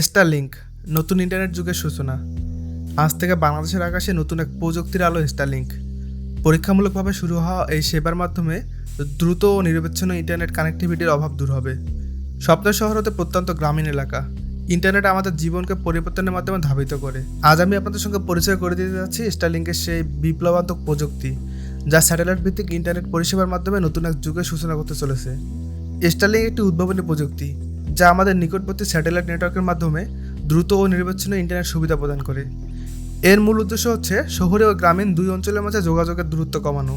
Starlink নতুন internet যুগের সূচনা। আজ থেকে বাংলাদেশের আকাশে নতুন এক প্রযুক্তির আলো স্টারলিংক। পরীক্ষামূলকভাবে শুরু হওয়া এই সেবার মাধ্যমে দ্রুত ও নিরবিচ্ছিন্ন ইন্টারনেট কানেক্টিভিটির অভাব দূর হবে। স্বপ্নের শহর হতে প্রত্যন্ত গ্রামীণ এলাকা, ইন্টারনেট আমাদের জীবনকে পরিবর্তনের মাধ্যমে ধাবিত করে। আজ আমি আপনাদের সঙ্গে পরিচয় করে দিতে যাচ্ছি স্টারলিংকের সেই বিপ্লবাত্মক প্রযুক্তি, যা স্যাটেলাইট ভিত্তিক ইন্টারনেট পরিষেবার মাধ্যমে নতুন এক যুগের সূচনা করতে চলেছে। স্টারলিংক একটি উদ্ভাবনী প্রযুক্তি যা আমাদের নিকটবর্তী স্যাটেলাইট নেটওয়ার্কের মাধ্যমে দ্রুত ও নিরবিচ্ছিন্ন ইন্টারনেট সুবিধা প্রদান করে। এর মূল উদ্দেশ্য হচ্ছে শহরে ও গ্রামীণ দুই অঞ্চলের মাঝে যোগাযোগের দূরত্ব কমানো।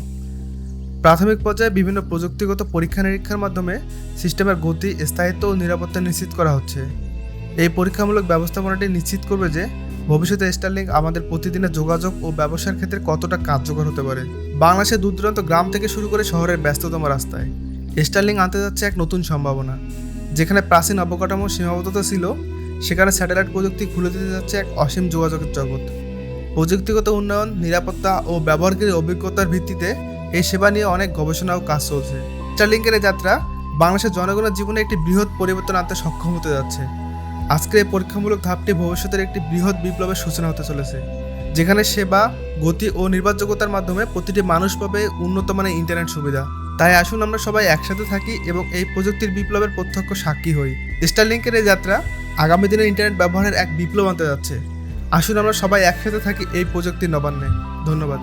প্রাথমিক পর্যায়ে বিভিন্ন প্রযুক্তিগত পরীক্ষা নিরীক্ষার মাধ্যমে সিস্টেমের গতি, স্থায়িত্ব ও নিরাপত্তা নিশ্চিত করা হচ্ছে। এই পরীক্ষামূলক ব্যবস্থাপনাটি নিশ্চিত করবে যে ভবিষ্যতে স্টারলিংক আমাদের প্রতিদিনের যোগাযোগ ও ব্যবসার ক্ষেত্রে কতটা কার্যকর হতে পারে। বাংলাদেশের দূর দূরান্ত গ্রাম থেকে শুরু করে শহরের ব্যস্ততম রাস্তায় স্টারলিংক আনতে যাচ্ছে এক নতুন সম্ভাবনা। যেখানে প্রাচীন অবকাঠামোর সীমাবদ্ধতা ছিল, সেখানে স্যাটেলাইট প্রযুক্তি খুলে দিতে যাচ্ছে এক অসীম যোগাযোগের জগৎ। প্রযুক্তিগত উন্নয়ন, নিরাপত্তা ও ব্যবহারকারীর অভিজ্ঞতার ভিত্তিতে এই সেবা নিয়ে অনেক গবেষণা ও কাজ চলছে। স্টারলিংকের এই যাত্রা বাংলাদেশের জনগণের জীবনে একটি বৃহৎ পরিবর্তন আনতে সক্ষম হতে যাচ্ছে। আজকের এই পরীক্ষামূলক ধাপটি ভবিষ্যতের একটি বৃহৎ বিপ্লবের সূচনা হতে চলেছে, যেখানে সেবা, গতি ও নির্ভরযোগ্যতার মাধ্যমে প্রতিটি মানুষ পাবে উন্নত মানের ইন্টারনেট সুবিধা। তাই আসুন আমরা সবাই একসাথে থাকি এবং এই প্রযুক্তির বিপ্লবের প্রত্যক্ষ সাক্ষী হই। স্টারলিংকের এই যাত্রা আগামী দিনে ইন্টারনেট ব্যবহারের এক বিপ্লব আনতে যাচ্ছে। আসুন আমরা সবাই একসাথে থাকি এই প্রযুক্তির নবান্নে। ধন্যবাদ।